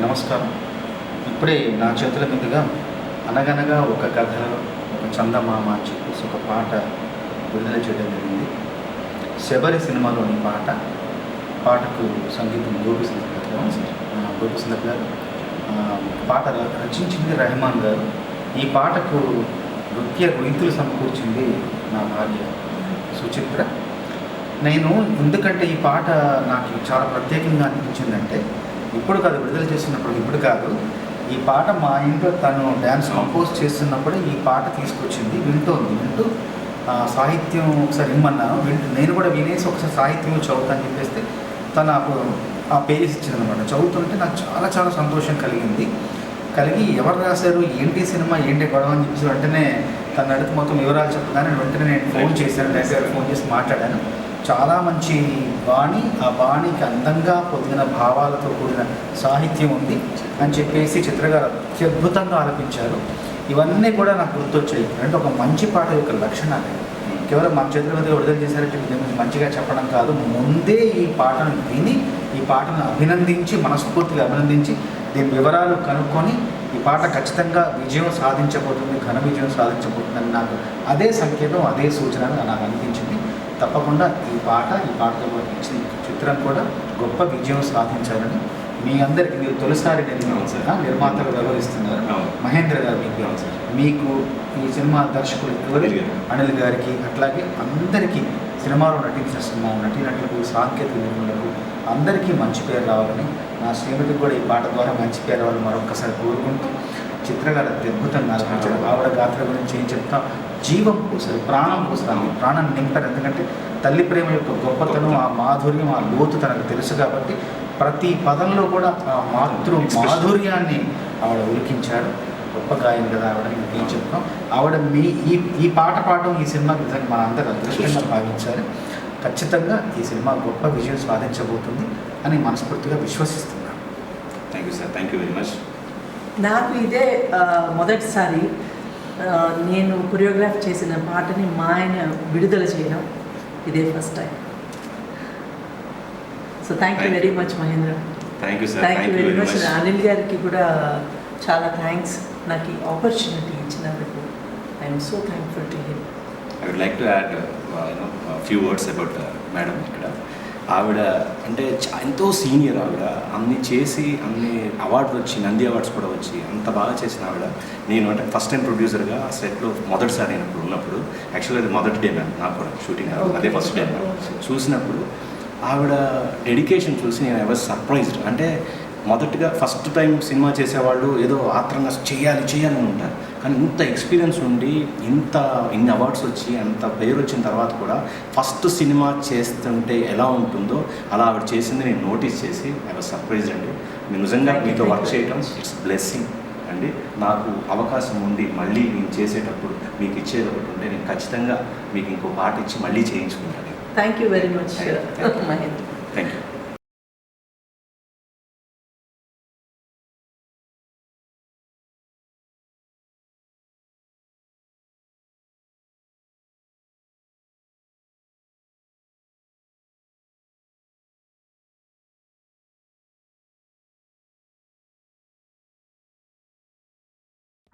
నమస్కారం. ఇప్పుడే నా చేతుల మీదుగా అనగనగా ఒక కథ, ఒక చందమామ అని చెప్పేసి ఒక పాట విడుదల చేయడం జరిగింది. శబరి సినిమాలోని పాటకు సంగీతం గోపిసుందర్ గారు, పాట రచించింది రెహమాన్ గారు. ఈ పాటకు నృత్య రీతులు సమకూర్చింది నా భార్య సుచిత్ర. నేను ఎందుకంటే ఈ పాట నాకు చాలా ప్రత్యేకంగా అనిపించిందంటే, ఇప్పుడు కాదు విడుదల చేస్తున్నప్పుడు, ఇప్పుడు కాదు, ఈ పాట మా ఇంట్లో తను డ్యాన్స్ కంపోజ్ చేస్తున్నప్పుడే ఈ పాట తీసుకొచ్చింది. వింటూ సాహిత్యం ఒకసారి ఇమ్మన్నాను, నేను కూడా వినేసి ఒకసారి సాహిత్యం చదువుతాను చెప్పేస్తే తను ఆ పేజెస్ ఇచ్చిందనమాట. చదువుతుంటే నాకు చాలా చాలా సంతోషం కలిగి ఎవరు రాశారు, ఏంటి సినిమా, ఏంటి గొడవ అని చెప్పేసి వెంటనే తను అడిగితే మొత్తం వివరాలు చెప్పగానే వెంటనే నేను ఫోన్ చేశాను, డైరెక్ట్గా ఫోన్ చేసి మాట్లాడాను. చాలా మంచి బాణి, ఆ బాణికి అందంగా పొందిన భావాలతో కూడిన సాహిత్యం ఉంది అని చెప్పేసి చిత్రగారు అత్యద్భుతంగా ఆలపించారు. ఇవన్నీ కూడా నాకు గుర్తొచ్చాయి. అంటే ఒక మంచి పాట యొక్క లక్షణాలు కేవలం మన చేతుల మీద విడుదల చేశారంటే మంచిగా చెప్పడం కాదు, ముందే ఈ పాటను విని, ఈ పాటను మనస్ఫూర్తిగా అభినందించి దీని వివరాలు కనుక్కొని ఈ పాట ఖచ్చితంగా విజయం సాధించబోతుంది, ఘన విజయం సాధించబోతుందని నాకు అదే సంకేతం, అదే సూచన నాకు అనిపించింది. తప్పకుండా ఈ పాటతో ఇచ్చిన చిత్రం కూడా గొప్ప విజయం సాధించాలని మీ అందరికీ, మీరు తొలిసారి నిర్మాతలు వ్యవహరిస్తున్నారు మహేంద్ర గారు, మీకు ఈ సినిమా దర్శకులు అనిల్ గారికి, అట్లాగే అందరికీ సినిమాలో నటించిన నటీనటులకు, సాంకేతిక నిపుణులకు అందరికీ మంచి పేరు రావాలని, నా శ్రీమతికి కూడా ఈ పాట ద్వారా మంచి పేరు రావాలని మరొకసారి కోరుకుంటూ, చిత్రగారు అద్భుతంగా ఆలోచించారు. ఆవిడ గాత్ర గురించి ఏం చెప్తాం, జీవం పూసారు, ప్రాణం పూసారు, ప్రాణాన్ని నింపారు. ఎందుకంటే తల్లి ప్రేమ యొక్క గొప్పతనం, ఆ మాధుర్యం, ఆ లోతు తనకు తెలుసు కాబట్టి ప్రతి పదంలో కూడా ఆ మాధుర్యాన్ని ఆవిడ ఉలికించారు. గొప్ప గాయం కదా ఆవిడ, ఇంకేం చెప్తాం. ఆవిడ ఈ పాట పాడడం ఈ సినిమాకి నిజంగా మన అందరూ అదృష్టంగా భావించారు. ఖచ్చితంగా ఈ సినిమా గొప్ప విజయం సాధించబోతుంది అని మనస్ఫూర్తిగా విశ్వసిస్తున్నాను. Thank you sir, thank you very much. నాకు ఇదే మొదటిసారి నేను కొరియోగ్రాఫ్ చేసిన పాటని మా ఆయన విడుదల చేయడం ఇదే first time. So thank you very much Mahendra. Thank you sir, thank you very much. Anil గారికి కూడా చాలా థ్యాంక్స్, నాకు ఈ ఆపర్చునిటీ ఇచ్చినందుకు. I'm so thankful to him. I would like to add few words about madam. ఇక్కడ ఆవిడ అంటే ఎంతో సీనియర్, ఆవిడ అన్ని చేసి అన్ని అవార్డులు వచ్చి, నంది అవార్డ్స్ కూడా వచ్చి అంత బాగా చేసిన ఆవిడ. నేను అంటే ఫస్ట్ టైం ప్రొడ్యూసర్గా ఆ సెట్లో మొదటిసారి నేను ఉన్నప్పుడు, యాక్చువల్గా అది మొదటి డే మ్యామ్ నాకు కూడా షూటింగ్, అదే ఫస్ట్ డే మ్యామ్ చూసినప్పుడు ఆవిడ డెడికేషన్ చూసి నేను ఐ వాజ్ సర్ప్రైజ్డ్. అంటే మొదటిగా ఫస్ట్ టైం సినిమా చేసేవాళ్ళు ఏదో ఆత్రంగా చేయాలని ఉంటారు, కానీ ఇంత ఎక్స్పీరియన్స్ ఉండి ఇన్ని అవార్డ్స్ వచ్చి అంత పేరు వచ్చిన తర్వాత కూడా ఫస్ట్ సినిమా చేస్తుంటే ఎలా ఉంటుందో అలా ఆవిడ చేసింది నేను నోటీస్ చేసి ఐ వాజ్ సర్ప్రైజ్డ్ అండి. నేను నిజంగా మీతో వర్క్ చేయడం ఇట్స్ బ్లెస్సింగ్ అండి. నాకు అవకాశం ఉంది మళ్ళీ నేను చేసేటప్పుడు మీకు ఇచ్చేది ఒకటి ఉంటే నేను ఖచ్చితంగా మీకు ఇంకో పాట ఇచ్చి మళ్ళీ చేయించుకుంటాను. Thank you very much Mahendra. Thank you.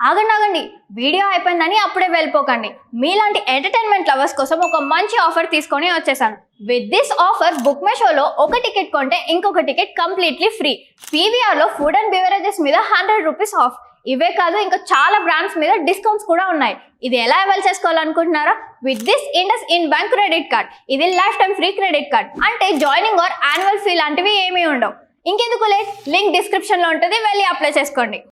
ఆగండి, వీడియో అయిపోయిందని అప్పుడే వెళ్ళిపోకండి. మీలాంటి ఎంటర్టైన్మెంట్ లవర్స్ కోసం ఒక మంచి ఆఫర్ తీసుకొని వచ్చేసాను. With this offer book my షోలో ఒక టికెట్ కొంటే ఇంకొక టికెట్ కంప్లీట్లీ ఫ్రీ. పీవీఆర్లో ఫుడ్ అండ్ బెవరేజెస్ మీద 100 రూపీస్ ఆఫ్. ఇవే కాదు, ఇంకా చాలా బ్రాండ్స్ మీద డిస్కౌంట్స్ కూడా ఉన్నాయి. ఇది ఎలా అవైల్ చేసుకోవాలనుకుంటున్నారా? With this IndusInd bank credit card. ఇది lifetime free credit card. అంటే జాయినింగ్ ఆర్ యాన్యువల్ ఫీ లాంటివి ఏమీ ఉండవు. ఇంకెందుకు లేట్, లింక్ డిస్క్రిప్షన్లో ఉంటుంది, వెళ్ళి అప్లై చేసుకోండి.